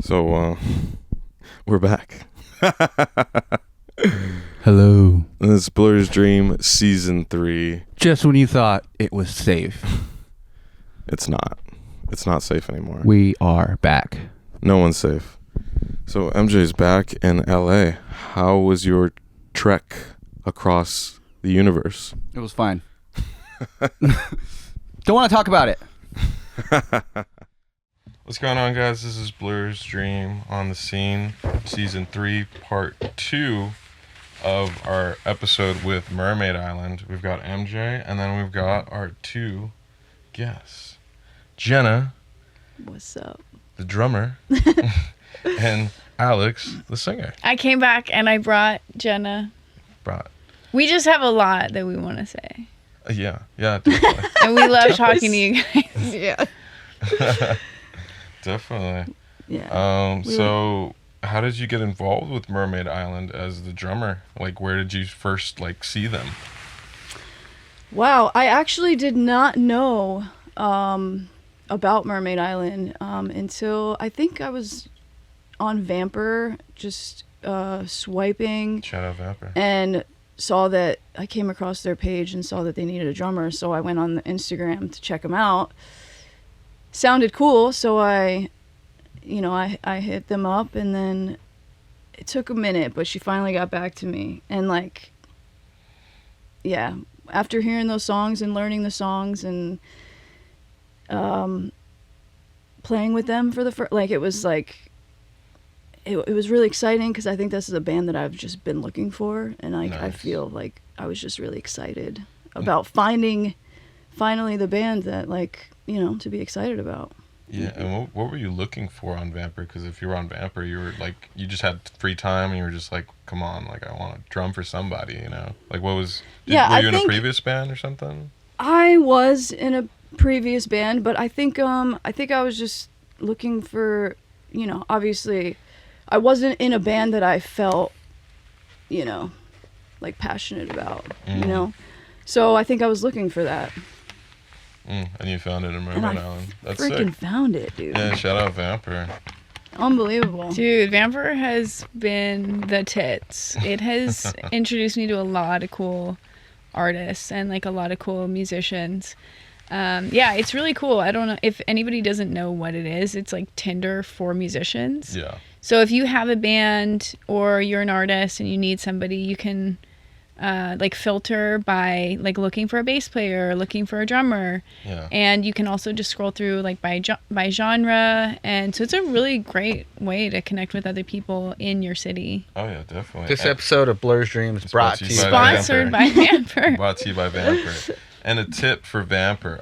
So, we're back. Hello. This is Blur's Dream Season 3. Just when you thought it was safe, It's not. It's not safe anymore. we are back. No one's safe. So, MJ's back in LA. How was your trek across the universe? It was fine. Don't want to talk about it. What's going on, guys? This is Blur's Dream on the scene, Season 3, Part 2 of our episode with Mermaid Island. We've got MJ, and then we've got our two guests. Jenna, What's up? the drummer, and Alex, the singer. I came back and I brought Jenna. We just have a lot that we want to say. Yeah, definitely. And we love talking to you guys. Yeah. Definitely. Yeah. So how did you get involved with Mermaid Island as the drummer? Like, where did you first, see them? Wow. I actually did not know about Mermaid Island until I think I was on Vamper, just swiping. Shout out Vapor. And saw that I came across their page and saw that they needed a drummer. So I went on the Instagram to check them out. Sounded cool. So I hit them up, and then it took a minute, but she finally got back to me. And after hearing those songs and learning the songs and playing with them for the first, it was it was really exciting, because I think this is a band that I've just been looking for, and Nice. I feel like I was just really excited about finding finally the band that to be excited about. Yeah, and what were you looking for on Vamper? Because if you were on Vamper, you were you just had free time, and you were just come on, I want to drum for somebody, what was? Were you in a previous band or something? I was in a previous band, but I think I was just looking for, obviously, I wasn't in a band that I felt, passionate about, So I think I was looking for that. And you found it in Mermaid Island. That's freaking sick. found it, dude. Yeah, shout out Vamper. Unbelievable. Dude, Vamper has been the tits. It has introduced me to a lot of cool artists and a lot of cool musicians. Yeah, it's really cool. I don't know if anybody doesn't know what it is. It's like Tinder for musicians. Yeah. So if you have a band or you're an artist and you need somebody, you can filter by looking for a bass player or looking for a drummer. Yeah. And you can also just scroll through by genre, and so it's a really great way to connect with other people in your city. Oh yeah, definitely. This episode of Blur's Dream is brought to you by Sponsored by Vamper. Brought to you by Vamper. And a tip for Vamper: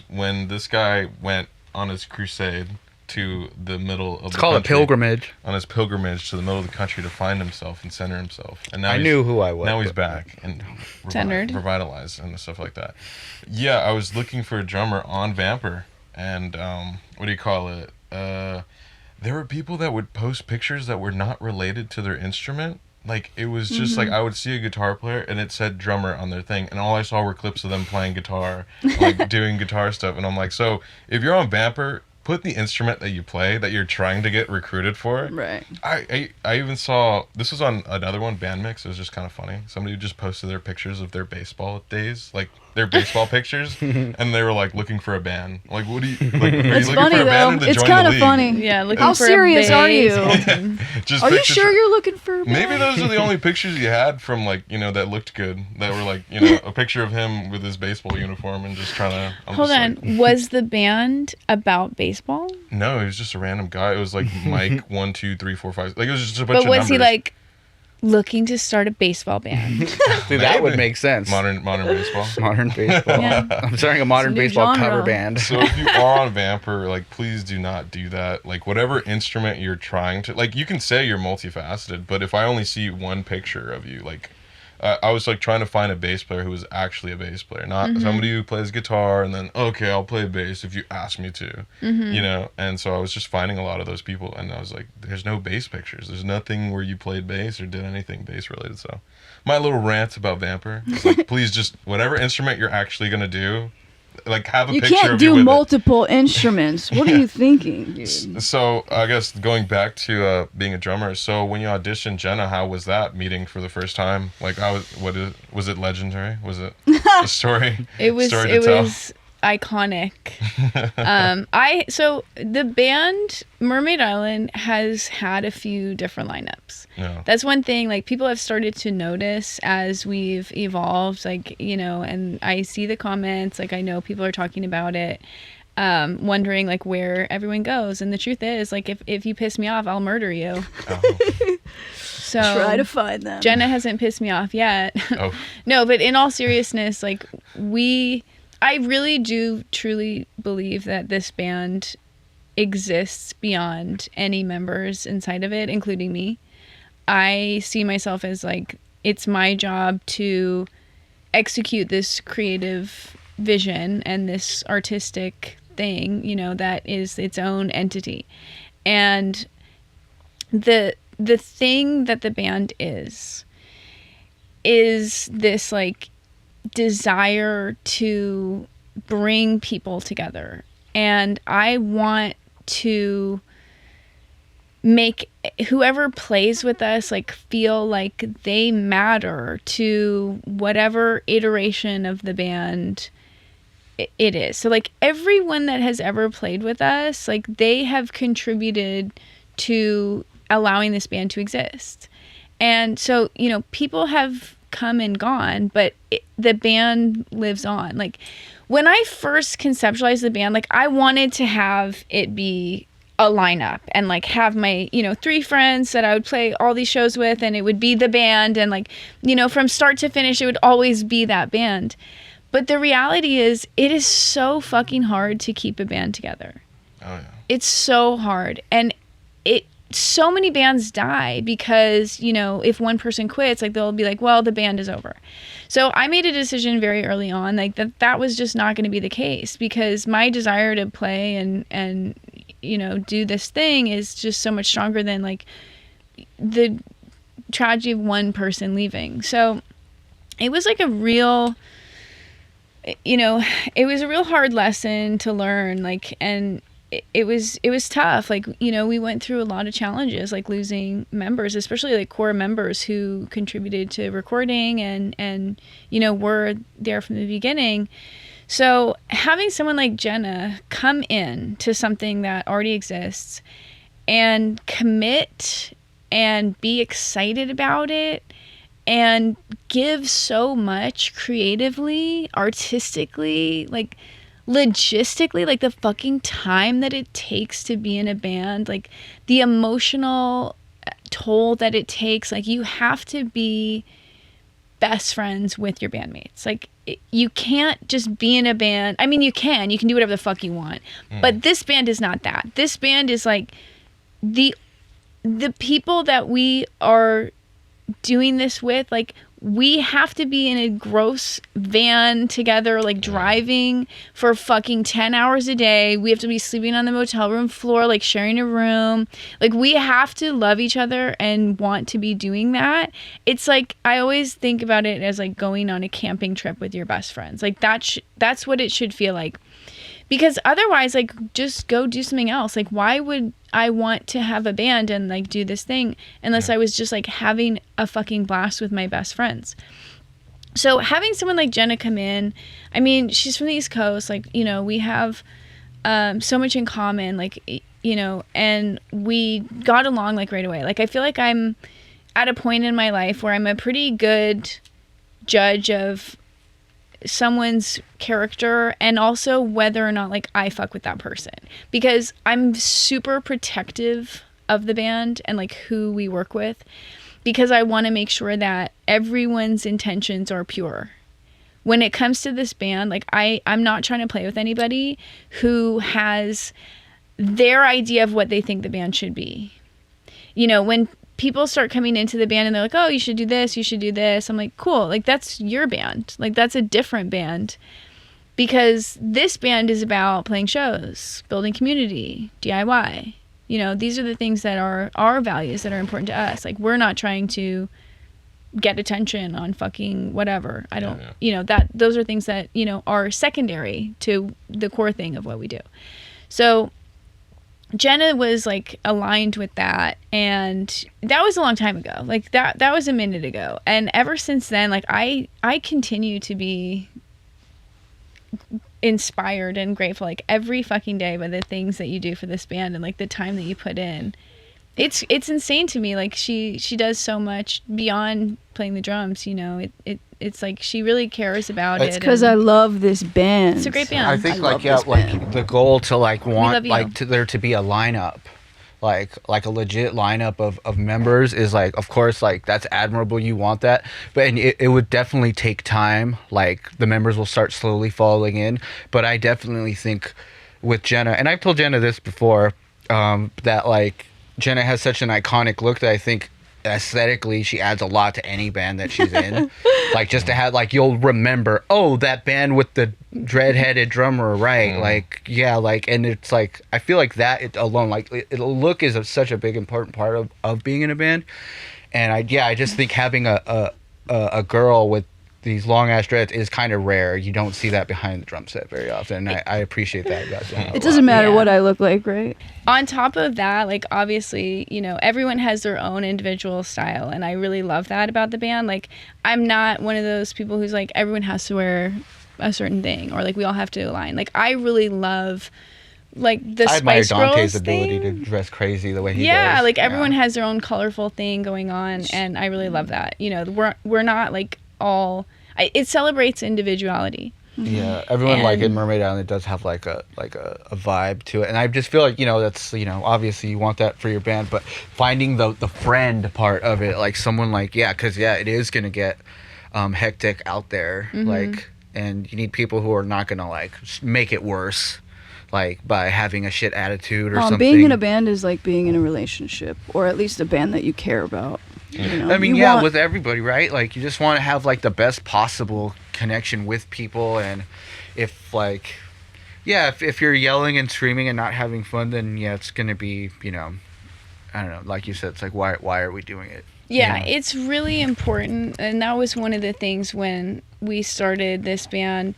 when this guy went on his crusade to the middle of It's the called country, a pilgrimage. on his pilgrimage to the middle of the country to find himself and center himself. And now I knew who I was. Now he's back and Centered. revitalized and stuff like that. Yeah, I was looking for a drummer on Vamper, and there were people that would post pictures that were not related to their instrument. It was just I would see a guitar player and it said drummer on their thing, and all I saw were clips of them playing guitar, doing guitar stuff. And I'm like, so if you're on Vamper, put the instrument that you play that you're trying to get recruited for. Right. I even saw, this was on another one, Band Mix. It was just kind of funny. Somebody just posted their pictures of their baseball days, their baseball pictures, and they were looking for a band. What do you, are That's you looking funny, for a band though. to It's join kind the of league? funny. Yeah, looking How for serious a are you? Just Are you pictures sure you're looking for a band? Maybe those are the only pictures you had from that looked good, that were a picture of him with his baseball uniform and just trying to. Hold on. Was the band about baseball? No, he was just a random guy. It was Mike 1 2 3 4 5. It was just a bunch of But was numbers. he looking to start a baseball band? See, that would make sense. Modern baseball. Modern baseball. Yeah. I'm starting a modern It's a new baseball genre. cover band. So if you are on Vamper, please do not do that. Whatever instrument you're trying to, you can say you're multifaceted, but if I only see one picture of you, I was trying to find a bass player who was actually a bass player, not somebody who plays guitar and then, okay, I'll play bass if you ask me to, and so I was just finding a lot of those people, and I was like, there's no bass pictures, there's nothing where you played bass or did anything bass related. So my little rant about Vamper is please just, whatever instrument you're actually going to do, like have a You picture can't of you do with multiple instruments. What are you thinking, dude? So I guess going back to being a drummer. So when you auditioned Jenna, how was that meeting for the first time? Like, was it legendary? Was it a story? It was story to tell? iconic. So the band Mermaid Island has had a few different lineups. Yeah. That's one thing, like, people have started to notice as we've evolved, like, you know, and I see the comments, like, I know people are talking about it, wondering like where everyone goes, and the truth is, like, if you piss me off, I'll murder you. Oh. So Try to find them. Jenna hasn't pissed me off yet. Oh. No, but in all seriousness, like, I really do truly believe that this band exists beyond any members inside of it, including me. I see myself as, like, it's my job to execute this creative vision and this artistic thing, you know, that is its own entity. And the thing that the band is this, like, desire to bring people together, and I want to make whoever plays with us, like, feel like they matter to whatever iteration of the band it is. So, like, everyone that has ever played with us, like, they have contributed to allowing this band to exist. And so, you know, people have come and gone, but the band lives on. Like, when I first conceptualized the band, like, I wanted to have it be a lineup and, like, have my, you know, 3 friends that I would play all these shows with, and it would be the band, and, like, you know, from start to finish it would always be that band. But the reality is, it is so fucking hard to keep a band together. Oh yeah. It's so hard, and so many bands die because, you know, if one person quits, like, they'll be like, well, the band is over. So I made a decision very early on, like, that was just not going to be the case, because my desire to play and you know, do this thing is just so much stronger than, like, the tragedy of one person leaving. So it was like a real, you know, it was a real hard lesson to learn, like, and it was tough. Like, you know, we went through a lot of challenges, like losing members, especially like core members who contributed to recording and you know, were there from the beginning. So having someone like Jenna come in to something that already exists and commit and be excited about it and give so much creatively, artistically, like, logistically, like, the fucking time that it takes to be in a band, like, the emotional toll that it takes. Like, you have to be best friends with your bandmates. Like, you can't just be in a band. I mean, you can do whatever the fuck you want, but this band is not that. This band is, like, the people that we are doing this with, like, we have to be in a gross van together, like, driving for fucking 10 hours a day. We have to be sleeping on the motel room floor, like, sharing a room. Like, we have to love each other and want to be doing that. It's like, I always think about it as, like, going on a camping trip with your best friends. Like, that's what it should feel like. Because otherwise, like, just go do something else. Like, why would I want to have a band and, like, do this thing unless I was just, like, having a fucking blast with my best friends? So having someone like Jenna come in, I mean, she's from the East Coast. Like, you know, we have so much in common, like, you know, and we got along, like, right away. Like, I feel like I'm at a point in my life where I'm a pretty good judge of someone's character and also whether or not, like, I fuck with that person, because I'm super protective of the band and, like, who we work with, because I want to make sure that everyone's intentions are pure. When it comes to this band, like, I'm not trying to play with anybody who has their idea of what they think the band should be. You know, when people start coming into the band and they're like, oh, you should do this, you should do this, I'm like, cool, like, that's your band. Like, that's a different band, because this band is about playing shows, building community, DIY. You know, these are the things that are our values that are important to us. Like, we're not trying to get attention on fucking whatever. I don't, Yeah. you know, those are things that, you know, are secondary to the core thing of what we do. So Jenna was like aligned with that, and that was a long time ago. Like that was a minute ago. And ever since then, like I continue to be inspired and grateful like every fucking day by the things that you do for this band and like the time that you put in. It's insane to me. Like she does so much beyond playing the drums, you know. It's like she really cares about It's it. because I love this band. It's a great band. I think I like love yeah, this like band. the goal to like want love you. like to there to be a lineup, like a legit lineup of members is like, of course, like that's admirable. You want that, but and it would definitely take time. Like the members will start slowly falling in, but I definitely think with Jenna, and I've told Jenna this before, that like Jenna has such an iconic look that I think aesthetically she adds a lot to any band that she's in. Like just to have like you'll remember, oh, that band with the dread-headed drummer, right? Like yeah, like, and it's like I feel like that it alone, like it'll look is such a big important part of being in a band. And I just think having a girl with these long ass dreads is kind of rare. You don't see that behind the drum set very often. And I appreciate that about Jenna. It doesn't matter Yeah. what I look like, right? On top of that, like obviously, you know, everyone has their own individual style, and I really love that about the band. Like I'm not one of those people who's like everyone has to wear a certain thing or like we all have to align. Like I really love like the I admire Spice Dante's Girls ability thing. to dress crazy the way he does. Yeah, like everyone Yeah. has their own colorful thing going on, and I really love that. You know, we're not like all. It celebrates individuality. Yeah, everyone like in And- Mermaid Island does have like a vibe to it, and I just feel like, you know, that's, you know, obviously you want that for your band, but finding the friend part of it, like someone like because it is gonna get hectic out there, like, and you need people who are not gonna like make it worse, like by having a shit attitude or something. Being in a band is like being in a relationship, or at least a band that you care about. You know? I mean, You yeah, want- with everybody, right? Like, you just want to have like the best possible connection with people, and if like, yeah, if you're yelling and screaming and not having fun, then yeah, it's gonna be, you know, I don't know, like you said, it's like why are we doing it? Yeah, You know? it's really important, and that was one of the things when we started this band,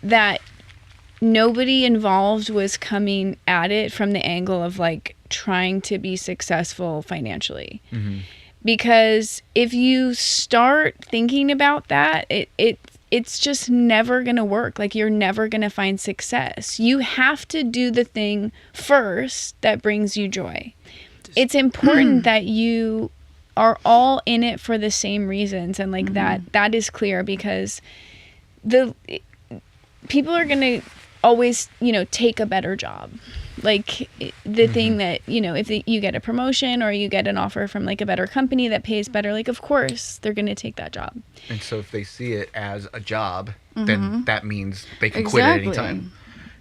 that nobody involved was coming at it from the angle of like trying to be successful financially. Because if you start thinking about that, it's just never going to work. Like you're never going to find success. You have to do the thing first that brings you joy. It's important that you are all in it for the same reasons, and like that is clear, because people are going to always, you know, take a better job. Like the thing that, you know, if you get a promotion or you get an offer from like a better company that pays better, like of course they're going to take that job. And so if they see it as a job, then that means they can quit at any time.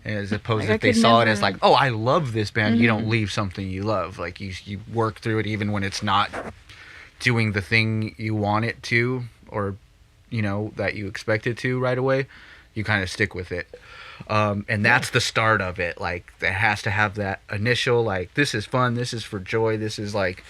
As opposed Like, to I if they could saw it as never- like, oh, I love this band. You don't leave something you love. Like you work through it even when it's not doing the thing you want it to, or, you know, that you expect it to right away. You kind of stick with it. And that's the start of it. Like, it has to have that initial, like, this is fun, this is for joy, this is like,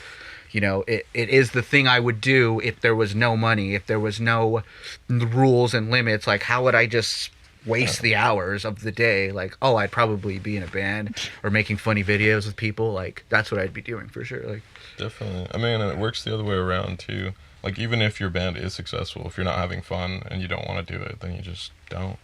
you know, it is the thing I would do if there was no money, if there was no rules and limits. Like, how would I just waste the hours of the day? Like, oh, I'd probably be in a band or making funny videos with people. Like, that's what I'd be doing for sure. Like, Definitely. I mean, and it works the other way around too. Like, even if your band is successful, if you're not having fun and you don't want to do it, then you just don't.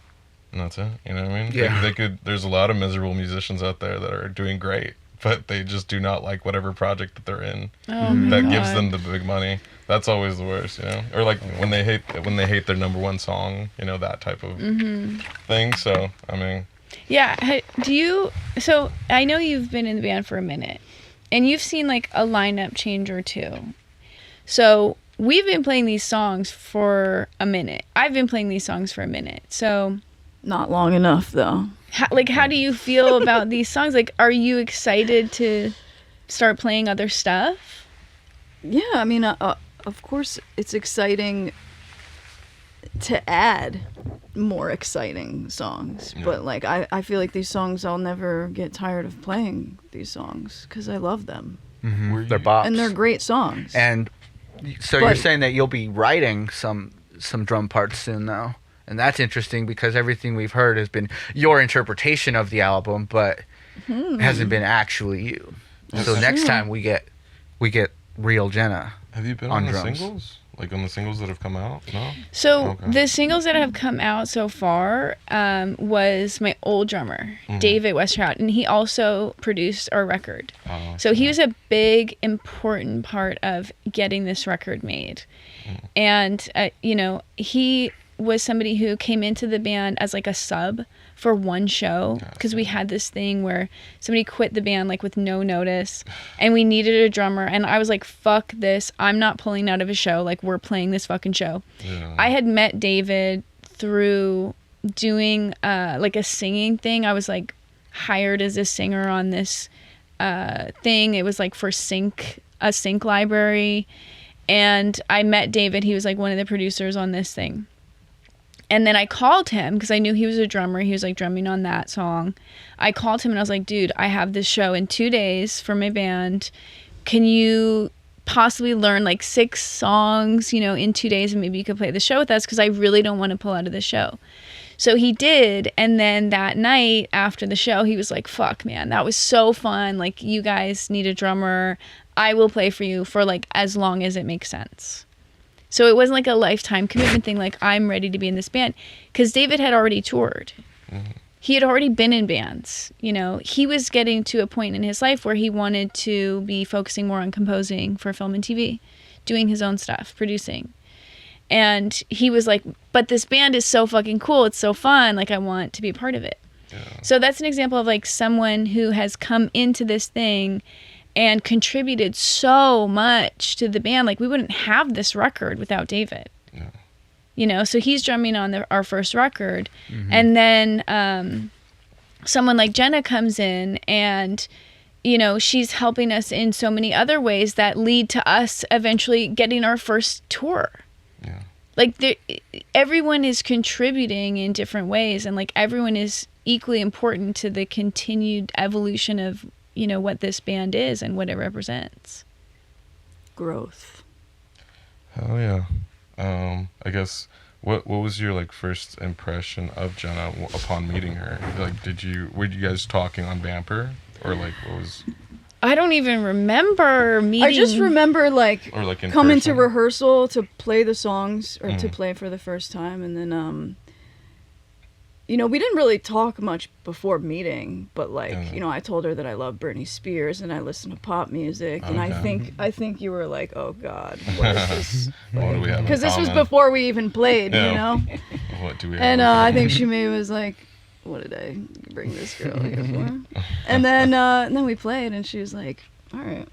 And that's it. You know what I mean? Yeah. They could. There's a lot of miserable musicians out there that are doing great, but they just do not like whatever project that they're in Oh my that gives God. them the big money. That's always the worst, you know. Or like when they hate their number one song, you know, that type of thing. So I mean, Yeah. So I know you've been in the band for a minute, and you've seen like a lineup change or two. So we've been playing these songs for a minute. I've been playing these songs for a minute. So Not long enough, though. how do you feel about these songs? Like, are you excited to start playing other stuff? Yeah, I mean, of course, it's exciting to add more exciting songs. Yeah. But, like, I feel like these songs, I'll never get tired of playing these songs because I love them. they're bops. And they're great songs. And So you're But- saying that you'll be writing some drum parts soon, though, and that's interesting because everything we've heard has been your interpretation of the album, but hasn't been actually you. So next time we get real Jenna. Have you been On on the drums. singles? Like on the singles that have come out? No? So Okay. the singles that have come out so far was my old drummer, Mm-hmm. David Westerhout, and he also produced our record. Oh, So he was a big, important part of getting this record made. And, you know, he was somebody who came into the band as like a sub for one show because we had this thing where somebody quit the band like with no notice and we needed a drummer, and I was like, fuck this, I'm not pulling out of a show, like we're playing this fucking show. Yeah. I had met David through doing like a singing thing. I was like hired as a singer on this thing. It was like for a sync library, and I met David. He was like one of the producers on this thing. And then I called him because I knew he was a drummer. He was like drumming on that song. I called him and I was like, dude, I have this show in 2 days for my band. Can you possibly learn like 6 songs, you know, in 2 days, and maybe you could play the show with us because I really don't want to pull out of the show. So he did. And then that night after the show, he was like, fuck, man, that was so fun. Like, you guys need a drummer. I will play for you for like as long as it makes sense. So it wasn't like a lifetime commitment thing, like I'm ready to be in this band. Because David had already toured. He had already been in bands. You know, he was getting to a point in his life where he wanted to be focusing more on composing for film and TV, doing his own stuff, producing. And he was like, but this band is so fucking cool. It's so fun. Like, I want to be a part of it. So that's an example of like someone who has come into this thing and contributed so much to the band. Like, we wouldn't have this record without David. Yeah. You know, so he's drumming on our first record. And then someone like Jenna comes in and, you know, she's helping us in so many other ways that lead to us eventually getting our first tour. Yeah. Like, everyone is contributing in different ways, and like everyone is equally important to the continued evolution of, you know, what this band is and what it represents. Growth. Oh yeah. I guess what was your like first impression of Jenna upon meeting her? Like, were you guys talking on Bamper, or like what was? I don't even remember meeting. I just remember like Or like in coming to person? rehearsal to play the songs or to play for the first time, and then you know, we didn't really talk much before meeting, but like, you know, I told her that I love Britney Spears and I listen to pop music, and Okay. I think you were like, oh God, what is this? What do we have in Because this was common? before we even played, Yeah. you know. What do we have? And in I common? think she maybe was like, what did I bring this girl here for? And then we played, and she was like, all right.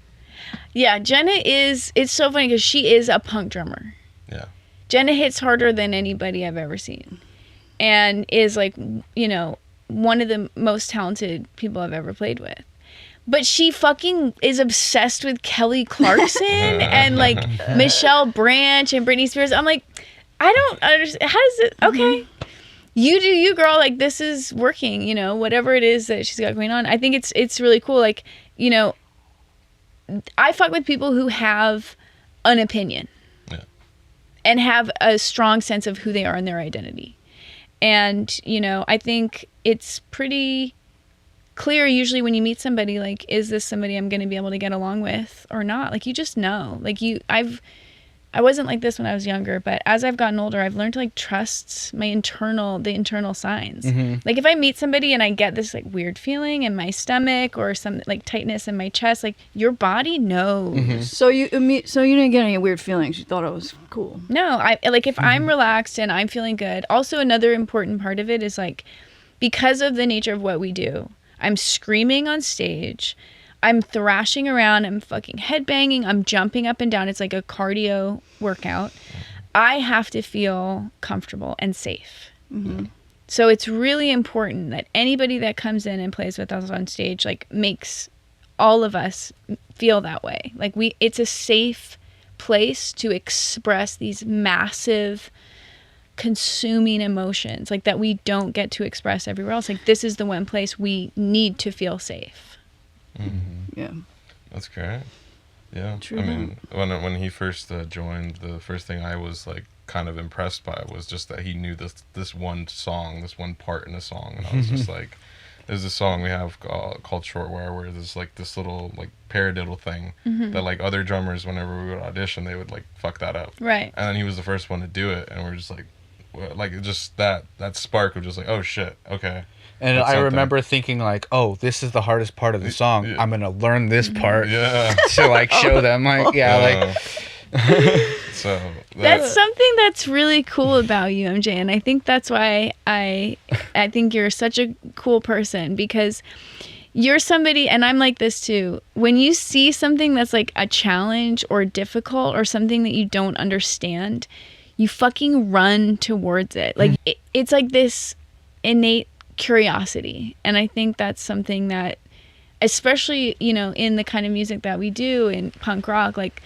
Yeah, Jenna is, it's so funny because she is a punk drummer. Yeah. Jenna hits harder than anybody I've ever seen, and is like, you know, one of the most talented people I've ever played with. But she fucking is obsessed with Kelly Clarkson and like Michelle Branch and Britney Spears. I'm like, I don't understand. How does it? Okay, you do you, girl. Like, this is working. You know, whatever it is that she's got going on. I think it's really cool. Like, you know, I fuck with people who have an opinion. Yeah. And have a strong sense of who they are and their identity. And, you know, I think it's pretty clear usually when you meet somebody, like, is this somebody I'm going to be able to get along with or not? Like, you just know. Like, I wasn't like this when I was younger, but as I've gotten older, I've learned to like trust the internal signs. Like, if I meet somebody and I get this like weird feeling in my stomach or some like tightness in my chest, like, your body knows. So you didn't get any weird feelings. You thought it was cool. No, I like if I'm relaxed and I'm feeling good. Also, another important part of it is like, because of the nature of what we do, I'm screaming on stage, I'm thrashing around, I'm fucking headbanging, I'm jumping up and down. It's like a cardio workout. I have to feel comfortable and safe. So it's really important that anybody that comes in and plays with us on stage, like, makes all of us feel that way. Like, it's a safe place to express these massive consuming emotions, like, that we don't get to express everywhere else. Like, this is the one place we need to feel safe. Yeah. That's great. Yeah. True I mean, when he first joined, the first thing I was like kind of impressed by was just that he knew this one song, this one part in a song, and I was just like, there's a song we have called Shortwire where there's like this little like paradiddle thing that like other drummers, whenever we would audition, they would like fuck that up. Right. And then he was the first one to do it, and we're just like just that spark of just like, oh shit, okay. And That's I something. remember thinking like, oh, this is the hardest part of the song. Yeah. I'm gonna learn this part Yeah. to like show them like like So That's something that's really cool about you, MJ, and I think that's why I think you're such a cool person, because you're somebody, and I'm like this too. When you see something that's like a challenge or difficult or something that you don't understand, you fucking run towards it. Like it's like this innate curiosity, and I think that's something that, especially, you know, in the kind of music that we do in punk rock, like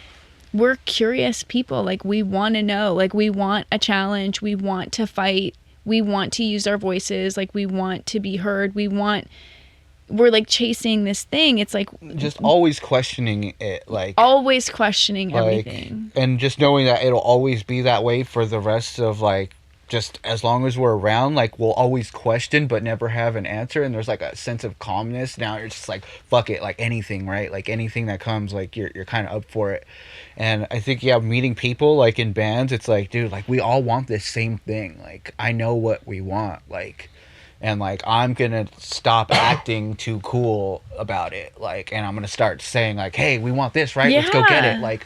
we're curious people. Like we want to know, like we want a challenge, we want to fight, we want to use our voices, like we want to be heard, we're like chasing this thing. It's like just always questioning it, like always questioning everything. and just knowing that it'll always be that way for the rest of like, just as long as we're around, like we'll always question but never have an answer, and there's like a sense of calmness. Now you're just like, fuck it, like anything, right? Like anything that comes, like you're kind of up for it. And I think meeting people like in bands, it's like, dude, like we all want this same thing. Like I know what we want, like, and like I'm gonna stop acting too cool about it, like, and I'm gonna start saying like, hey, we want this, right? Let's go get it, like,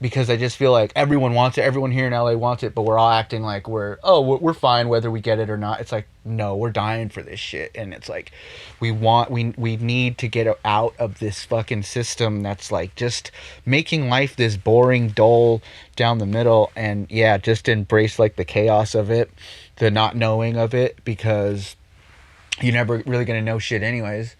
because I just feel like everyone wants it, everyone here in LA wants it, but we're all acting like we're fine whether we get it or not. It's like, no, we're dying for this shit, and it's like we need to get out of this fucking system that's like just making life this boring, dull down the middle, and yeah, just embrace like the chaos of it, the not knowing of it, because you're never really gonna know shit anyways.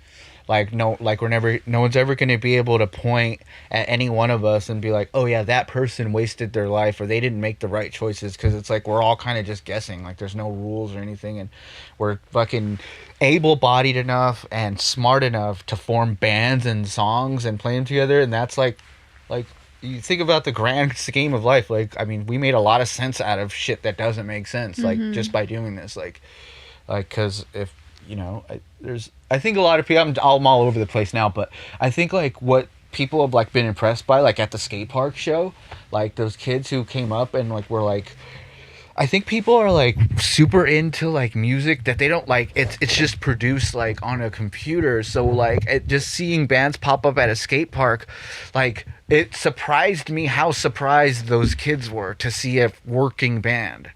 Like no one's ever gonna be able to point at any one of us and be like, oh yeah, that person wasted their life or they didn't make the right choices, because it's like we're all kind of just guessing. Like there's no rules or anything, and we're fucking able-bodied enough and smart enough to form bands and songs and play them together, and that's like you think about the grand scheme of life. Like I mean, we made a lot of sense out of shit that doesn't make sense, like just by doing this, like because if you know, I think a lot of people, I'm all over the place now, but I think like what people have like been impressed by, like at the skate park show, like those kids who came up and like were like, I think people are like super into like music that they don't like, it's just produced like on a computer. So like just seeing bands pop up at a skate park, like it surprised me how surprised those kids were to see a working band.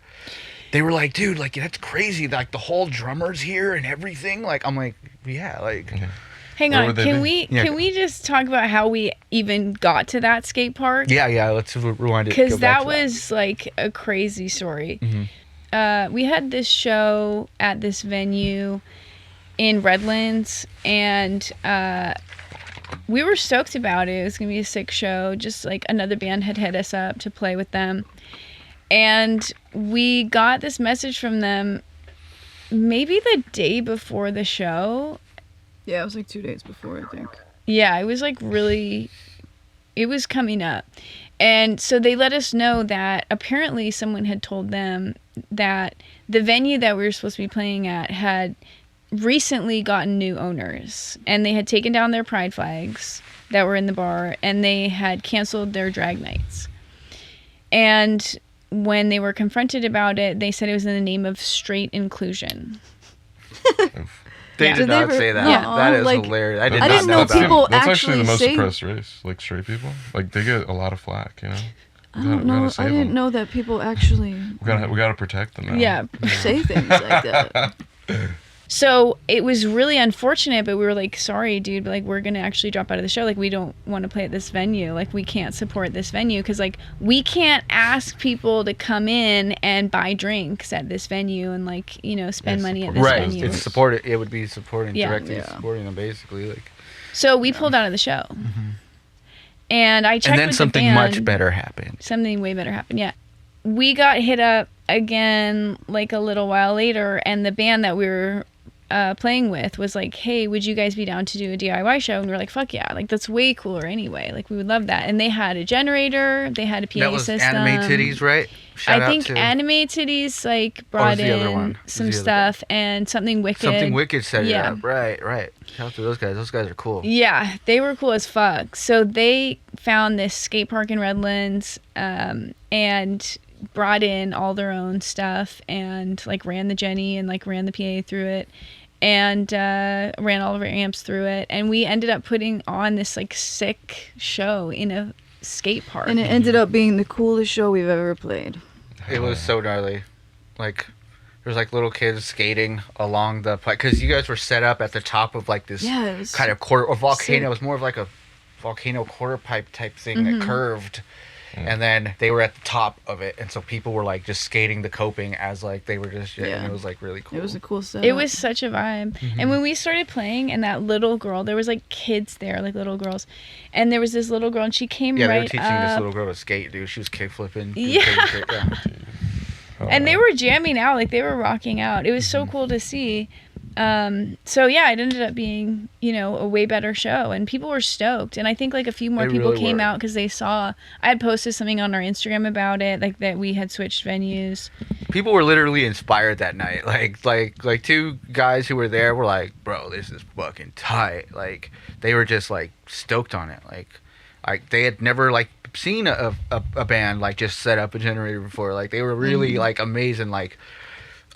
They were like, dude, like that's crazy, like the whole drummer's here and everything. Like I'm like, yeah, like Hang on, can we just talk about how we even got to that skate park? Yeah, let's rewind it, because that was like a crazy story. We had this show at this venue in Redlands, and we were stoked about it. It was gonna be a sick show. Just like another band had hit us up to play with them. And we got this message from them maybe the day before the show. Yeah, it was like 2 days before, I think. Yeah, it was like really, it was coming up. And so they let us know that apparently someone had told them that the venue that we were supposed to be playing at had recently gotten new owners. And they had taken down their pride flags that were in the bar, and they had canceled their drag nights. And when they were confronted about it, they said it was in the name of straight inclusion. They did not say that. Yeah. That is Like, hilarious. I didn't know people That's actually the most say- suppressed race, like straight people. Like they get a lot of flack, you know. I don't know. I didn't know that people actually We gotta protect them now. Yeah. say things like that. So it was really unfortunate, but we were like, sorry, dude, but like we're going to actually drop out of the show. Like we don't want to play at this venue. Like we can't support this venue because like we can't ask people to come in and buy drinks at this venue and like, you know, spend money at this venue. It's supported. It would be supporting directly Yeah. supporting them basically. Like. So we pulled out of the show. And I checked And then with something the band. much better happened. Something way better happened. Yeah. We got hit up again like a little while later, and the band that we were playing with was like, hey, would you guys be down to do a DIY show? And we were like, fuck yeah, like that's way cooler anyway. Like we would love that. And they had a generator, they had a PA That was system. Anime Titties, right? Shout I out think to Anime Titties like brought the other one? in It was some the other stuff and Something Wicked. Something Wicked set it Yeah. up. Right. Shout out to those guys. Those guys are cool. Yeah, they were cool as fuck. So they found this skate park in Redlands and brought in all their own stuff and like ran the Jenny and like ran the PA through it and ran all of our amps through it. And we ended up putting on this like sick show in a skate park. And it ended up being the coolest show we've ever played. It was so gnarly. Like, there was like little kids skating along the because you guys were set up at the top of like this Yeah, it was kind of quarter or volcano. sick. It was more of like a volcano quarter pipe type thing that curved. And then they were at the top of it, and so people were like just skating the coping as like they were just and Yeah. it was like really cool. It was a cool setup. It was such a vibe. And when we started playing and that little girl, there was like kids there, like little girls. And there was this little girl and she came yeah, they were right teaching up. this little girl to skate, dude. She was kick flipping. Yeah. And they were jamming out, like they were rocking out. It was so cool to see. So yeah, it ended up being, you know, a way better show and people were stoked. And I think like a few more They people really came were. out because they saw, I had posted something on our Instagram about it, like that we had switched venues. People were literally inspired that night. Like two guys who were there were like, bro, this is fucking tight. Like they were just like stoked on it. Like they had never like seen a band like just set up a generator before. Like they were really like amazed and like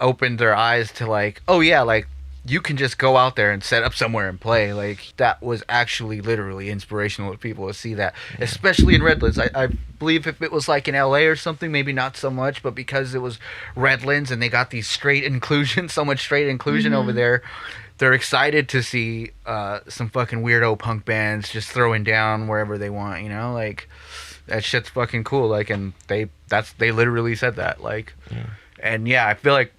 opened their eyes to like, oh yeah, like you can just go out there and set up somewhere and play. Like that was actually literally inspirational to people to see that, especially in Redlands. I believe if it was like in LA or something, maybe not so much, but because it was Redlands and they got these straight inclusion, so much straight inclusion over there, they're excited to see some fucking weirdo punk bands just throwing down wherever they want, you know? Like that shit's fucking cool. Like, and they literally said that. Like, and yeah, I feel like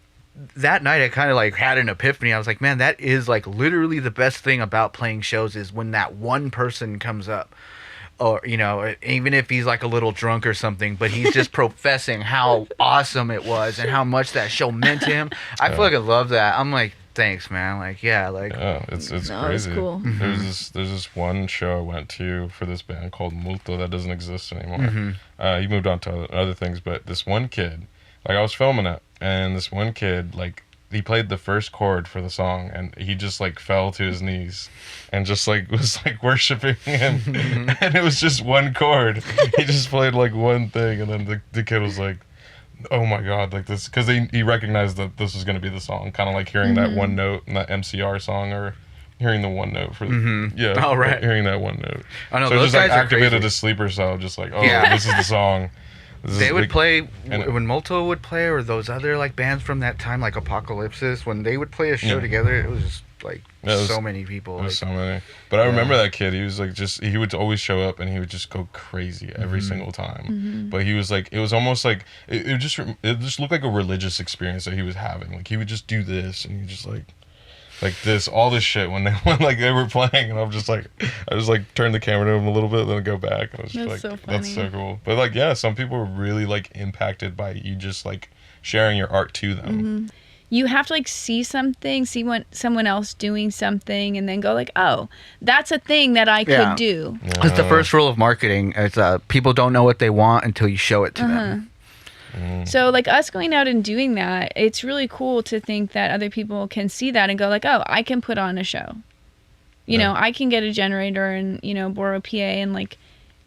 that night I kind of like had an epiphany. I was like, man, that is like literally the best thing about playing shows is when that one person comes up, or you know, even if he's like a little drunk or something, but he's just professing how awesome it was and how much that show meant to him. I fucking love that. I'm like, thanks, man. Like, yeah, like it's No, crazy. it's cool. There's this one show I went to for this band called Multo that doesn't exist anymore. He moved on to other things, but this one kid, like I was filming it, and this one kid, like he played the first chord for the song, and he just like fell to his knees, and just like was like worshiping him, and it was just one chord. He just played like one thing, and then the kid was like, oh my god, like this, because he recognized that this was going to be the song, kind of like hearing that one note in that MCR song, or hearing the one note for yeah, Oh, right. hearing that one note. I know So it those just like guys are activated crazy. a sleeper cell, just like, oh, Yeah. this is the song. They would play and- when Molto would play, or those other like bands from that time, like Apocalypsis. When they would play a show together, it was just like Yeah, it was- so many people. There was Like, so many. But I remember that kid. He was like he would always show up and he would just go crazy every single time. But he was like, it was almost like it just looked like a religious experience that he was having. Like he would just do this and he just like this, all this shit when they were playing, and I'm just like, I just like turned the camera to him a little bit, then go back, and I was just That's like, so that's so funny. cool. But like, yeah, some people were really like impacted by you just like sharing your art to them. You have to like see something, see someone else doing something, and then go like, oh, that's a thing that I could Yeah. do. it's the first rule of marketing. It's people don't know what they want until you show it to them. So like us going out and doing that, it's really cool to think that other people can see that and go like, oh, I can put on a show. You know, I can get a generator and, you know, borrow a PA and like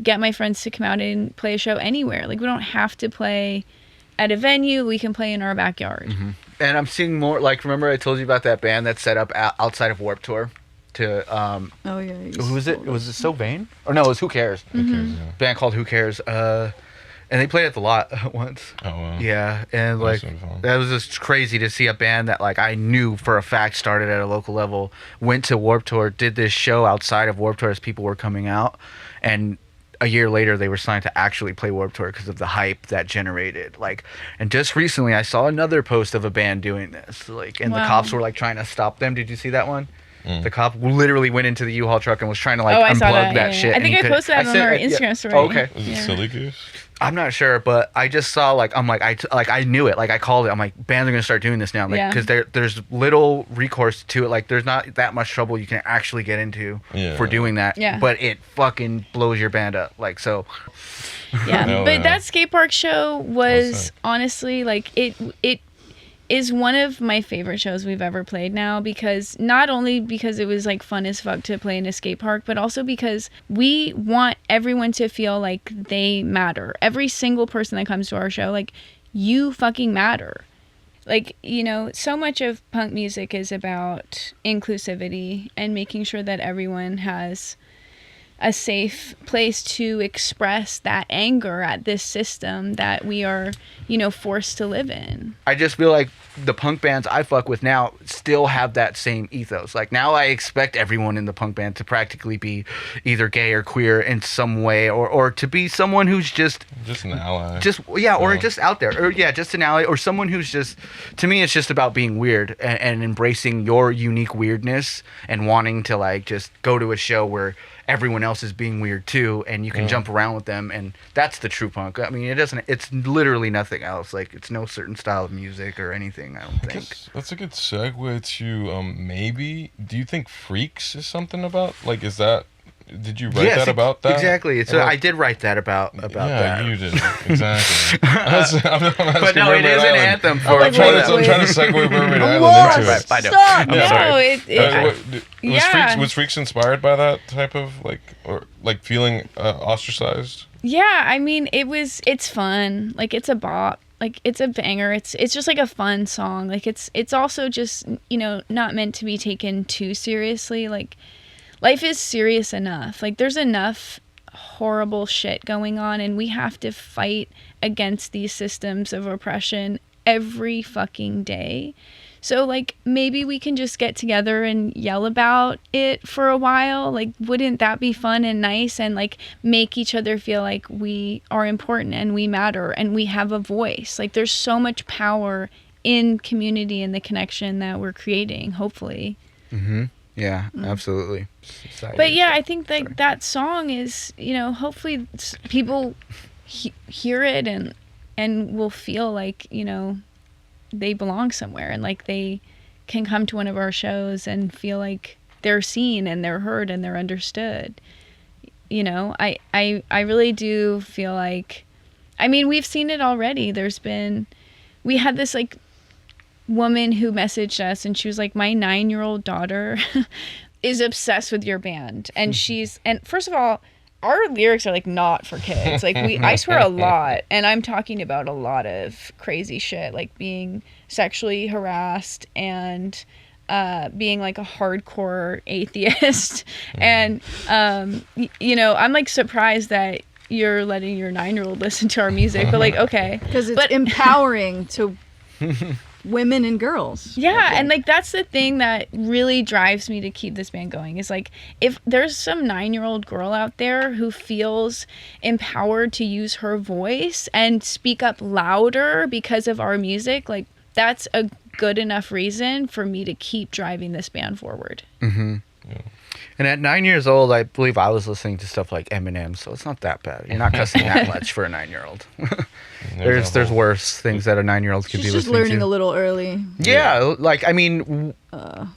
get my friends to come out and play a show anywhere. Like we don't have to play at a venue. We can play in our backyard. And I'm seeing more. Like, remember I told you about that band that set up outside of Warped Tour to Oh yeah. who was it? Was it Sylvain? Or no, it was Who Cares? Band called Who Cares. And they played at the Lot once. Oh wow. Yeah, and like That's fun. that was just crazy to see a band that like I knew for a fact started at a local level, went to Warped Tour, did this show outside of Warped Tour as people were coming out, and a year later they were signed to actually play Warped Tour because of the hype that generated. Like, and just recently I saw another post of a band doing this, like, and the Wow. cops were like trying to stop them. Did you see that one? The cop literally went into the U-Haul truck and was trying to like Oh, I unplug saw that yeah, shit. I think and he I couldn't- posted that on said- our yeah. Instagram story. Oh, okay. Was it Yeah. Silly Goose? I'm not sure, but I just saw I knew it. Like I called it. I'm like, bands are gonna start doing this now. Like, Yeah. because there's little recourse to it. Like there's not that much trouble you can actually get into for doing that. Yeah. But it fucking blows your band up. Like so. Yeah, Hell but yeah. that skate park show was sick. honestly like it is one of my favorite shows we've ever played now, because not only because it was like fun as fuck to play in a skate park, but also because we want everyone to feel like they matter. Every single person that comes to our show, like, you fucking matter. Like, you know, so much of punk music is about inclusivity and making sure that everyone has a safe place to express that anger at this system that we are, you know, forced to live in. I just feel like the punk bands I fuck with now still have that same ethos. Like now I expect everyone in the punk band to practically be either gay or queer in some way, or to be someone who's just an ally. Or just out there, or just an ally, or someone who's just, to me it's just about being weird and embracing your unique weirdness and wanting to like just go to a show where everyone else is being weird too, and you can jump around with them, and that's the true punk. I mean, it's literally nothing else. Like, it's no certain style of music or anything, I don't I think. guess that's a good segue to maybe. Do you think Freaks is something about? Like, is that? Did you write that about that? Exactly. So I did write that about Yeah, that. you did exactly. I'm But no, it is an anthem for. I'm trying to segue Mermaid Island into it. I know. Stop! Yeah, sorry. Yeah. Was Freaks inspired by that type of like feeling ostracized? Yeah, I mean, it's fun. Like, it's a bop. Like, it's a banger. It's just like a fun song. Like, it's also just, you know, not meant to be taken too seriously. Like, life is serious enough. Like, there's enough horrible shit going on, and we have to fight against these systems of oppression every fucking day. So, like, maybe we can just get together and yell about it for a while. Like, wouldn't that be fun and nice, and, like, make each other feel like we are important and we matter and we have a voice? Like, there's so much power in community and the connection that we're creating, hopefully. Mm-hmm. Yeah, absolutely. But yeah, I think like that song is, you know, hopefully people hear it and will feel like, you know, they belong somewhere, and like they can come to one of our shows and feel like they're seen and they're heard and they're understood. You know, I really do feel like, I mean, we've seen it already. We had this like woman who messaged us, and she was like, my 9-year-old daughter is obsessed with your band, and first of all, our lyrics are like not for kids. Like, I swear a lot, and I'm talking about a lot of crazy shit, like being sexually harassed and being like a hardcore atheist. And you know, I'm like surprised that you're letting your 9-year-old listen to our music, but like, okay, because it's empowering to women and girls. Yeah, and like that's the thing that really drives me to keep this band going, is like, if there's some 9-year-old girl out there who feels empowered to use her voice and speak up louder because of our music, like, that's a good enough reason for me to keep driving this band forward. Mm-hmm. Yeah. And at 9 years old, I believe I was listening to stuff like Eminem, so it's not that bad. You're not cussing that much for a 9-year-old. There's worse things that a 9-year-old could be listening to. She's just learning a little early. Yeah, like, I mean,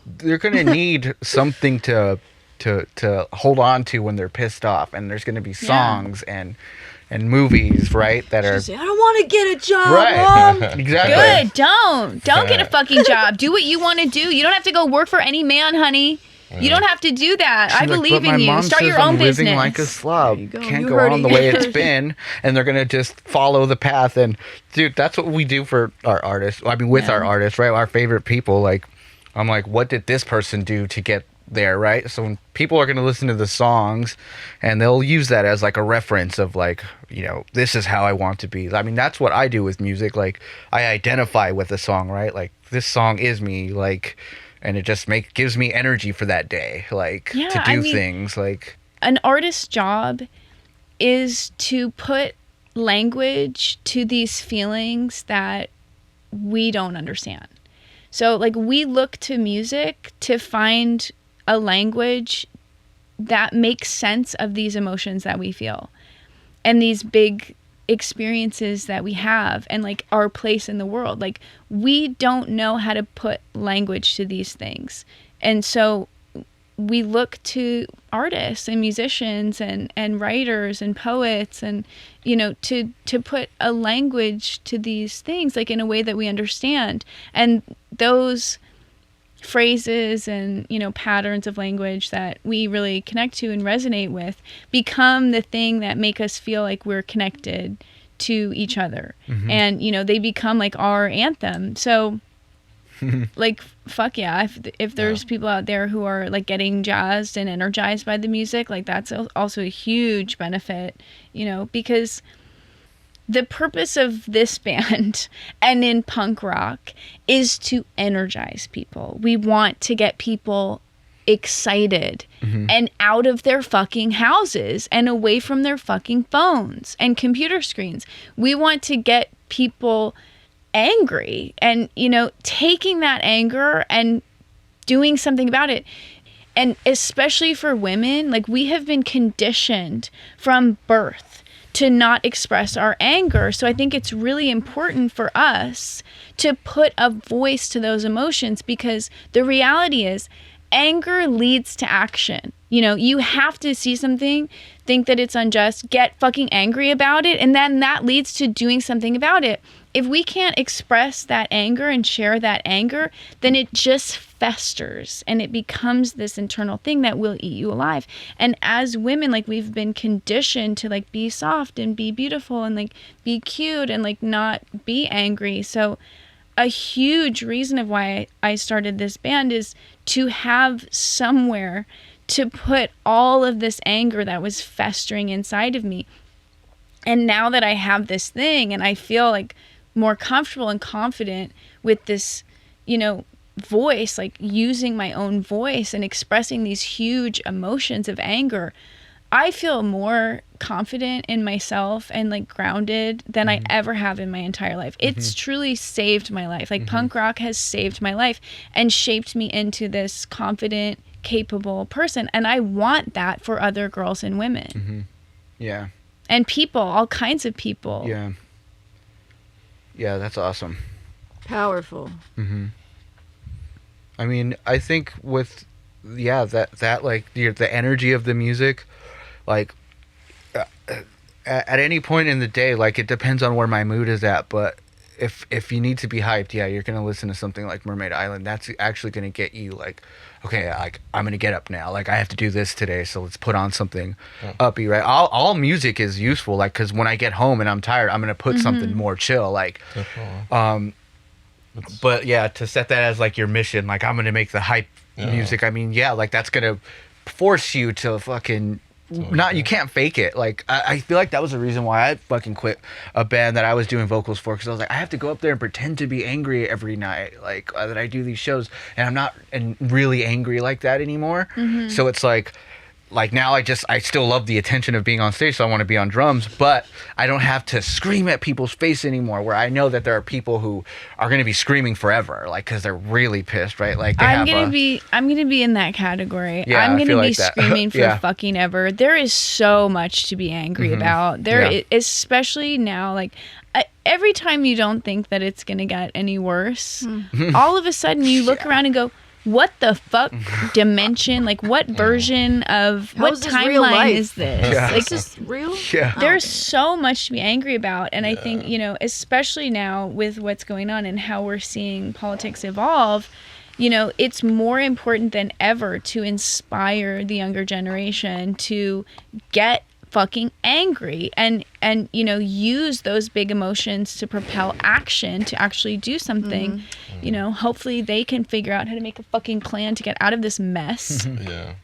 they're gonna need something to hold on to when they're pissed off, and there's gonna be songs and movies, right? That are. Say, I don't want to get a job, right. Mom. Exactly. Good. Don't get a fucking job. Do what you want to do. You don't have to go work for any man, honey. You don't have to do that. I believe in you. Start your own business. Living like a slob. Can't You go heard on it the way here. it's been, and they're gonna just follow the path. And dude, that's what we do for our artists. I mean, with our artists, right? Our favorite people. Like, I'm like, what did this person do to get there, right? So when people are gonna listen to the songs, and they'll use that as like a reference of like, you know, this is how I want to be. I mean, that's what I do with music. Like, I identify with the song, right? Like, this song is me. Like. And it just gives me energy for that day, like, to do things. Like, an artist's job is to put language to these feelings that we don't understand. So, like, we look to music to find a language that makes sense of these emotions that we feel, and these big experiences that we have and like our place in the world. Like we don't know how to put language to these things. And so we look to artists and musicians and writers and poets and, you know, to put a language to these things, like in a way that we understand. And those phrases and, you know, patterns of language that we really connect to and resonate with become the thing that make us feel like we're connected to each other. And, you know, they become like our anthem. So like, fuck yeah, if there's people out there who are like getting jazzed and energized by the music, like that's also a huge benefit, you know, because the purpose of this band and in punk rock is to energize people. We want to get people excited and out of their fucking houses and away from their fucking phones and computer screens. We want to get people angry and, you know, taking that anger and doing something about it. And especially for women, like we have been conditioned from birth to not express our anger. So I think it's really important for us to put a voice to those emotions, because the reality is anger leads to action. You know, you have to see something, think that it's unjust, get fucking angry about it, and then that leads to doing something about it. If we can't express that anger and share that anger, then it just festers and it becomes this internal thing that will eat you alive. And as women, like we've been conditioned to like be soft and be beautiful and like be cute and like not be angry. So a huge reason of why I started this band is to have somewhere to put all of this anger that was festering inside of me. And now that I have this thing and I feel like more comfortable and confident with this, you know, voice, like using my own voice and expressing these huge emotions of anger, I feel more confident in myself and like grounded than I ever have in my entire life. It's truly saved my life. Like punk rock has saved my life and shaped me into this confident, capable person. And I want that for other girls and women. Yeah. And people, all kinds of people. Yeah. Yeah, that's awesome. Powerful. I mean, I think with, yeah, that like the energy of the music, like at any point in the day, like it depends on where my mood is at, but if you need to be hyped, yeah, you're gonna listen to something like Mermaid Island. That's actually gonna get you like, okay, like I'm gonna get up now. Like I have to do this today, so let's put on something uppy, right? All music is useful, like because when I get home and I'm tired, I'm gonna put something more chill, like, but yeah, to set that as like your mission, like I'm gonna make the hype music. I mean, yeah, like that's gonna force you to fucking. You can't fake it. Like I feel like that was the reason why I fucking quit a band that I was doing vocals for, because I was like, I have to go up there and pretend to be angry every night, like that I do these shows, and I'm not really angry like that anymore. So it's like now I still love the attention of being on stage, so I want to be on drums, but I don't have to scream at people's face anymore, where I know that there are people who are going to be screaming forever, like because they're really pissed, right? Like I'm gonna be in that category. Yeah, I'm gonna be screaming for fucking ever. There is so much to be angry about. Especially now, like every time you don't think that it's gonna get any worse, all of a sudden you look around and go, what the fuck dimension, like what version of what timeline is this? Like, is this real? There's so much to be angry about. And I think, you know, especially now with what's going on and how we're seeing politics evolve, you know, it's more important than ever to inspire the younger generation to get fucking angry and you know, use those big emotions to propel action, to actually do something. You know, hopefully they can figure out how to make a fucking plan to get out of this mess. Yeah,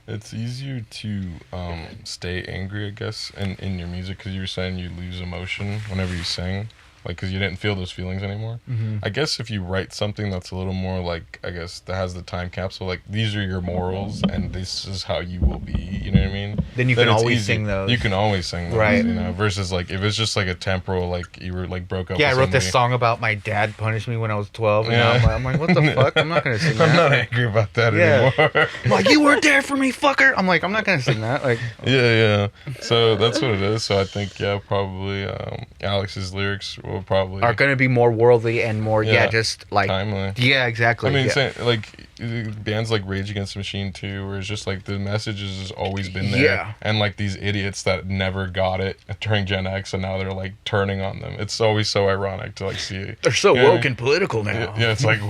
it's easier to stay angry, I guess, in your music, because you were saying you lose emotion whenever you sing. like because you didn't feel those feelings anymore. I guess if you write something that's a little more like, I guess that has the time capsule, like these are your morals and this is how you will be, you know what I mean? Then you can it's always easy. sing those. You can always sing those, Right. you know, versus like if it's just like a temporal, like you were like broke up Yeah, I with wrote this somebody. song about my dad punished me when I was 12, and Yeah. now I'm like, what the fuck? I'm not gonna sing that. I'm not angry about that Yeah. anymore. I'm like, you weren't there for me, fucker. I'm like, I'm not gonna sing that. Like, Yeah. So that's what it is. So I think, yeah, probably Alex's lyrics will probably are gonna be more worldly and more, Yeah. just like, timely. yeah, exactly. I mean, yeah. say, like bands like Rage Against the Machine too, where it's just like the messages has always been there, Yeah. and like these idiots that never got it during Gen X, and now they're like turning on them. It's always so ironic to like see. They're so you know what I woke mean? and political now. Yeah, it's like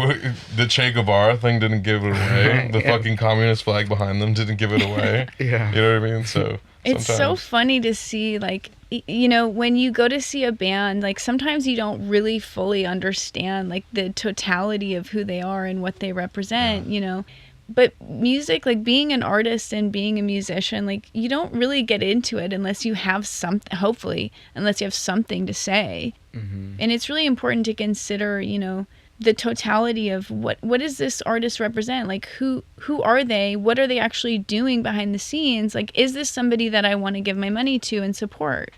the Che Guevara thing didn't give it away. The Yeah. fucking communist flag behind them didn't give it away. Yeah. You know what I mean? So It's so sometimes- funny to see, like, you know, when you go to see a band, like, sometimes you don't really fully understand, like, the totality of who they are and what they represent, you know. But music, like, being an artist and being a musician, like, you don't really get into it unless you have something, hopefully, unless you have something to say. And it's really important to consider, you know, the totality of what does this artist represent? Like, who are they? What are they actually doing behind the scenes? Like, is this somebody that I want to give my money to and support?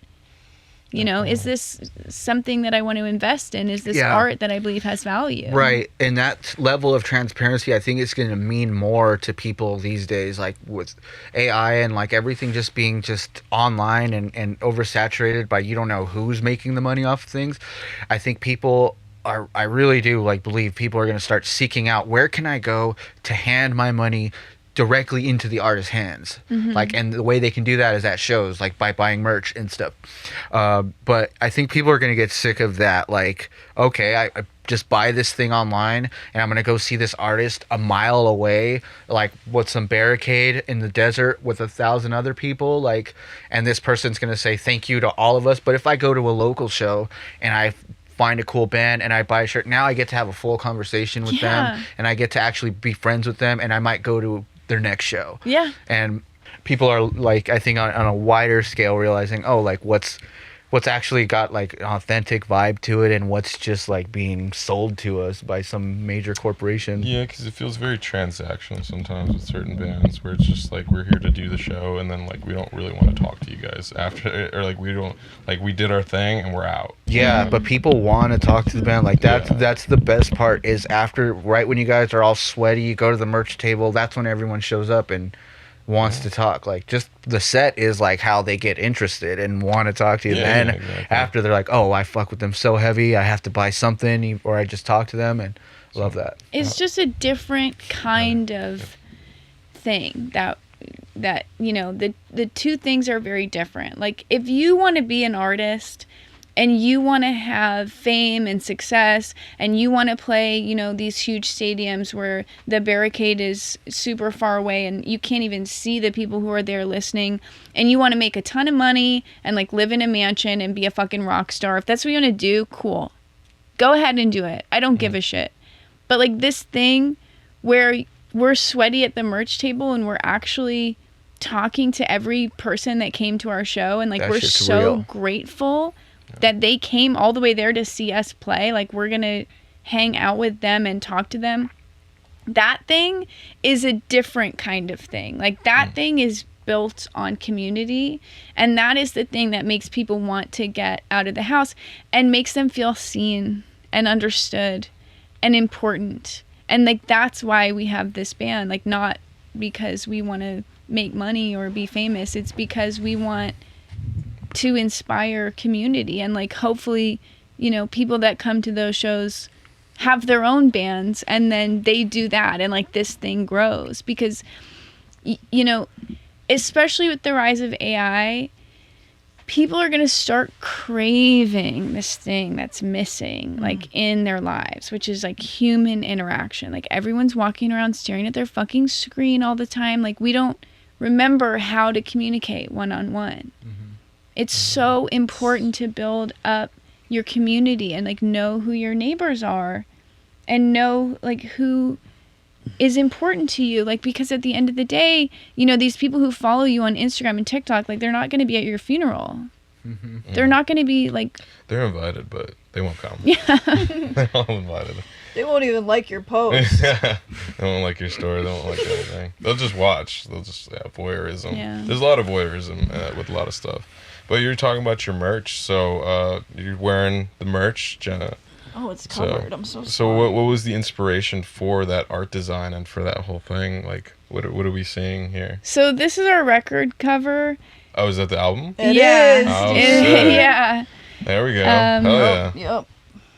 You know, is this something that I want to invest in? Is this Yeah. art that I believe has value? Right. And that level of transparency, I think it's going to mean more to people these days, like with AI and like everything just being just online and oversaturated by you don't know who's making the money off of things. I think people are, I really do like believe people are going to start seeking out, where can I go to hand my money directly into the artist's hands? Like, and the way they can do that is at shows, like by buying merch and stuff. But I think people are going to get sick of that. Like, okay, I just buy this thing online and I'm going to go see this artist a mile away, like with some barricade in the desert with 1,000 other people. Like, and this person's going to say thank you to all of us. But if I go to a local show and I find a cool band and I buy a shirt, now I get to have a full conversation with Yeah. them and I get to actually be friends with them, and I might go to their next show. Yeah. And people are like, I think on a wider scale realizing, oh, like what's actually got like an authentic vibe to it and what's just like being sold to us by some major corporation. Yeah, because it feels very transactional sometimes with certain bands, where it's just like we're here to do the show, and then like we don't really want to talk to you guys after, or like we don't, like we did our thing and we're out. Yeah, but people want to talk to the band. Like that's Yeah. that's the best part, is after, right when you guys are all sweaty, you go to the merch table, that's when everyone shows up and wants to talk. Like, just the set is like how they get interested and want to talk to you. Yeah, Then yeah, exactly. after, they're like, oh, I fuck with them so heavy, I have to buy something, or I just talk to them, and love that. It's just a different kind of thing that you know, the two things are very different. Like, if you want to be an artist and you want to have fame and success and you want to play, you know, these huge stadiums where the barricade is super far away and you can't even see the people who are there listening, and you want to make a ton of money and like live in a mansion and be a fucking rock star, if that's what you want to do, cool, go ahead and do it. I don't give a shit. But like this thing where we're sweaty at the merch table and we're actually talking to every person that came to our show, and like That we're shit's so real. grateful that they came all the way there to see us play. Like, we're gonna hang out with them and talk to them. That thing is a different kind of thing. Like, that thing is built on community, and that is the thing that makes people want to get out of the house and makes them feel seen and understood and important. And like, that's why we have this band. Like, not because we want to make money or be famous, it's because we want to inspire community. And like, hopefully, you know, people that come to those shows have their own bands, and then they do that, and like this thing grows. Because you know, especially with the rise of AI, people are going to start craving this thing that's missing, like, in their lives, which is like human interaction. Like, everyone's walking around staring at their fucking screen all the time. Like, we don't remember how to communicate one-on-one. It's so important to build up your community and like know who your neighbors are and know like who is important to you. Like, because at the end of the day, you know, these people who follow you on Instagram and TikTok, like, they're not going to be at your funeral. They're not going to be like, They're invited, but They won't come. Yeah. They're all invited. They won't even like your post. Yeah. They won't like your story. They won't like anything. They'll just watch. They'll just voyeurism. Yeah. There's a lot of voyeurism with a lot of stuff. But you're talking about your merch, so you're wearing the merch, Jenna. Oh, it's covered. I'm so sorry. So what was the inspiration for that art design and for that whole thing? Like, what are we seeing here? So this is our record cover. Oh, is that the album? It yeah. is. Oh, sick. Yeah. There we go. Um, Hell yeah.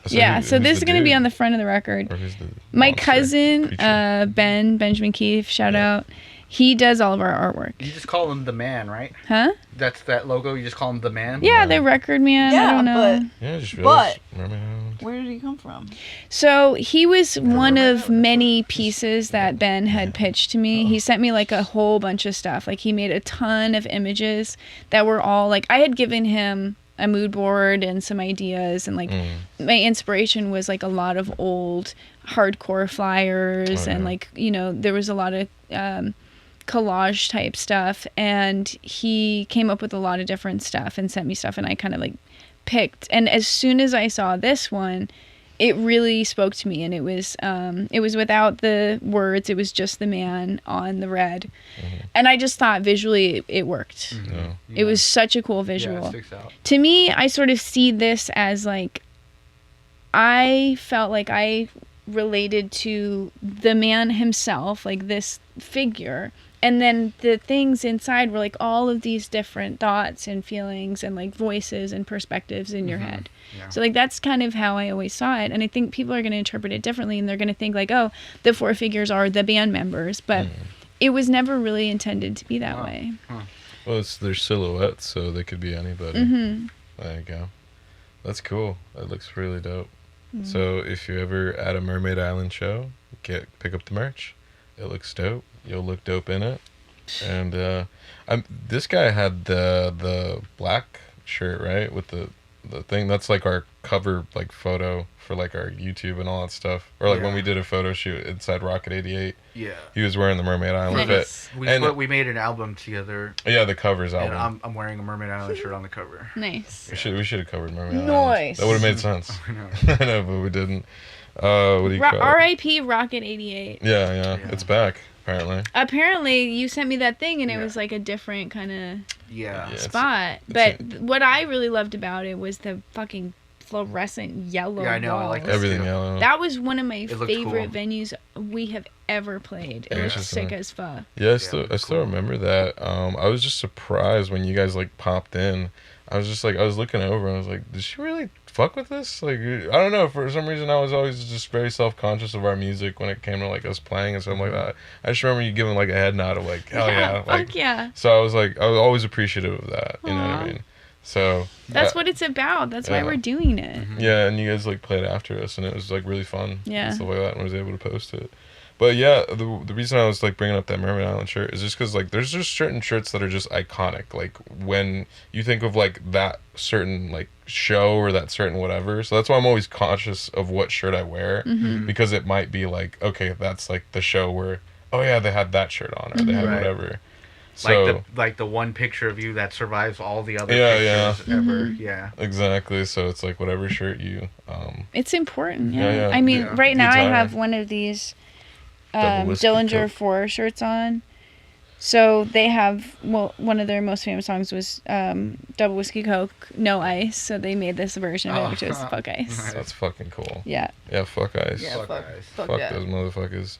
Yep. So this is going to be on the front of the record. Or who's the My monster cousin, creature? Benjamin Keefe, shout out. He does all of our artwork. You just call him the man, right? Huh? That's that logo. You just call him the man. Yeah, the record man. I Yeah, don't know. Yeah, just realized. but- Mermaid Island. Where did he come from? So he was one of many pieces that Ben had pitched to me. He sent me like a whole bunch of stuff. Like he made a ton of images that were all like, I had given him a mood board and some ideas, and like my inspiration was like a lot of old hardcore flyers and like, you know, there was a lot of collage type stuff, and he came up with a lot of different stuff and sent me stuff, and I kind of like picked. And as soon as I saw this one, it really spoke to me, and it was without the words, it was just the man on the red, and I just thought visually it worked. Yeah. It was such a cool visual. Yeah, it sticks out. To me, I sort of see this as like, I felt like I related to the man himself, like this figure, and then the things inside were like all of these different thoughts and feelings and like voices and perspectives in your head. Yeah. So like that's kind of how I always saw it, and I think people are going to interpret it differently, and they're going to think like, oh, the four figures are the band members, but it was never really intended to be that way. Well, it's their silhouettes, so they could be anybody. There you go. That's cool. That looks really dope. So if you're ever at a Mermaid Island show, pick up the merch. It looks dope. You'll look dope in it. And this guy had the black shirt, right, with the thing. That's like our cover like photo for like our YouTube and all that stuff. Or like when we did a photo shoot inside Rocket 88. Yeah. He was wearing the Mermaid Island Nice. fit. We made an album together, Yeah, the covers and album. I'm wearing a Mermaid Island shirt on the cover. Nice. We should have covered Mermaid Island. Nice. That would have made sense. I know. I know, but we didn't. What do you call it? R.I.P. Rocket 88. Yeah, it's back apparently. Apparently, you sent me that thing, and it Yeah. was like a different kind of Yeah. Yeah. spot. But what I really loved about it was the fucking fluorescent yellow Yeah, I know, I like walls. that. Everything too. yellow. That was one of my It looked favorite cool. venues we have ever played. It Yeah, was it's sick just, as fuck. Yeah, I still cool. remember that. I was just surprised when you guys like popped in. I was just like, I was looking over and I was like, did she really fuck with this? Like, I don't know. For some reason, I was always just very self-conscious of our music when it came to like us playing and stuff like that. I just remember you giving like a head nod of like, hell yeah. Like, Fuck yeah. so I was always appreciative of that. You know what Aw. I mean? So That's what it's about. That's why Yeah. we're doing it. yeah, and you guys like played after us, and it was like really fun. Yeah. And stuff like that, and I was able to post it. But yeah, the reason I was like bringing up that Mermaid Island shirt is just because like there's just certain shirts that are just iconic. Like when you think of like that certain like show or that certain whatever. So that's why I'm always conscious of what shirt I wear because it might be like, okay, that's like the show where, oh yeah, they had that shirt on or they had Right. whatever. So Like the one picture of you that survives all the other Yeah, pictures ever. Yeah. exactly. So it's like whatever shirt you It's important. Yeah, Yeah. yeah. I mean, Yeah. right now I Guitar. have one of these Double whiskey Dillinger Coke. 4 shirts on. So they have, well, one of their most famous songs was Double Whiskey Coke, No Ice. So they made this version of it, which is Fuck Ice. that's fucking cool. Yeah. Yeah, fuck ice. Yeah, Fuck fuck, guys. fuck Fuck yeah. those motherfuckers.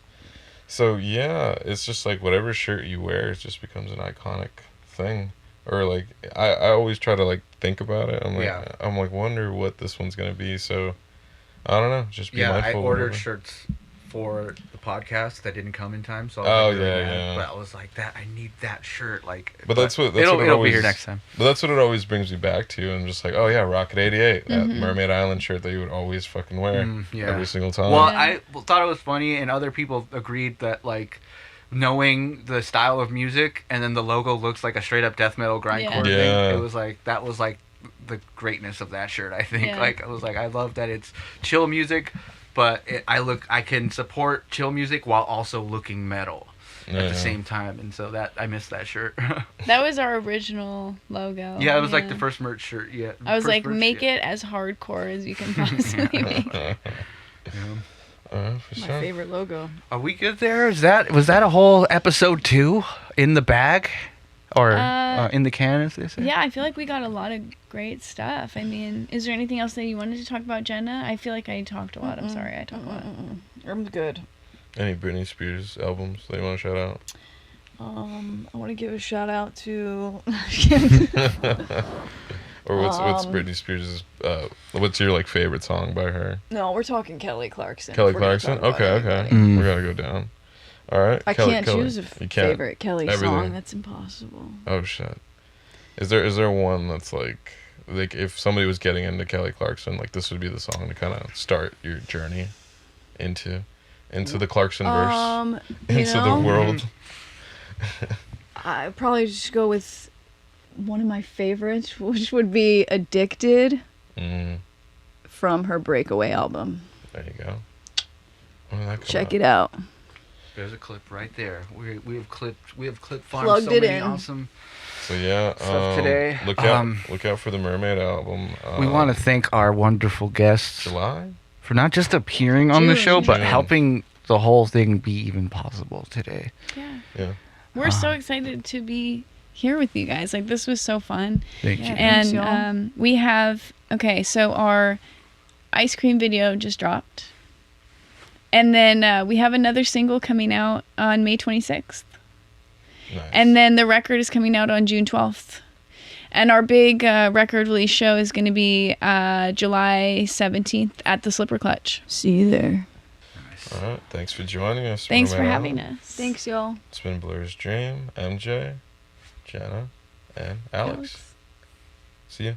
So yeah, it's just like whatever shirt you wear, it just becomes an iconic thing. Or like I always try to like think about it. I'm like wonder what this one's gonna be. So I don't know. Just be Yeah, I mindful. of ordered whatever. shirts for the podcast that didn't come in time, so I Oh, was like, really yeah, mad. yeah. But I was like, I need that shirt. Like, But that's what it'll it always, be here next time. But that's what it always brings me back to. And just like, oh yeah, Rocket 88, that Mermaid Island shirt that you would always fucking wear Yeah. every single time. Well, Yeah. I thought it was funny, and other people agreed that like knowing the style of music and then the logo looks like a straight up death metal grindcore Yeah. thing. It was like that was like the greatness of that shirt. I think Yeah. like I was like I love that it's chill music, but I can support chill music while also looking metal. at Yeah. the same time, and so that I missed that shirt. That was our original logo. Yeah, it was like the first merch shirt. Yeah, I was first like, merch, make yeah. it as hardcore as you can possibly make it. For My sure. favorite logo. Are we good there? Was that a whole episode 2 in the bag, or in the can, as they say? Yeah, I feel like we got a lot of great stuff. I mean, is there anything else that you wanted to talk about, Jenna? I feel like I talked a lot. I'm sorry, I talked a lot. I'm good. Any Britney Spears albums that you want to shout out? I want to give a shout out to. Or what's Britney Spears'? What's your like favorite song by her? No, we're talking Kelly Clarkson. Kelly If we're gonna Clarkson. talk about Okay. anybody. Mm. We gotta go down. All right. I Kelly- can't Kelly. choose a You can't. favorite Kelly Everything. song. That's impossible. Oh shit. Is there one that's like if somebody was getting into Kelly Clarkson, like this would be the song to kind of start your journey into the Clarkson verse, You into the know, world. I'd probably just go with one of my favorites, which would be "Addicted" Mm, from her Breakaway album. there you go. When did that come Check out? it out. There's a clip right there. We have clip farmed Plugged so it many in. awesome. So yeah, Stuff today. Look out for the Mermaid album. We want to thank our wonderful guests July. for not just appearing on the June. show, but June. helping the whole thing be even possible today. Yeah. Yeah. We're so excited to be here with you guys. Like, this was so fun. Thank Yeah. you. Thanks, And y'all. we have, so our ice cream video just dropped. And then we have another single coming out on May 26th. Nice. And then the record is coming out on June 12th. And our big record release show is going to be July 17th at the Slipper Clutch. See you there. All right. Thanks for joining us. Thanks for Mermaid having Island. us. Thanks, y'all. It's been Blur's Dream, MJ, Jenna, and Alex. See ya.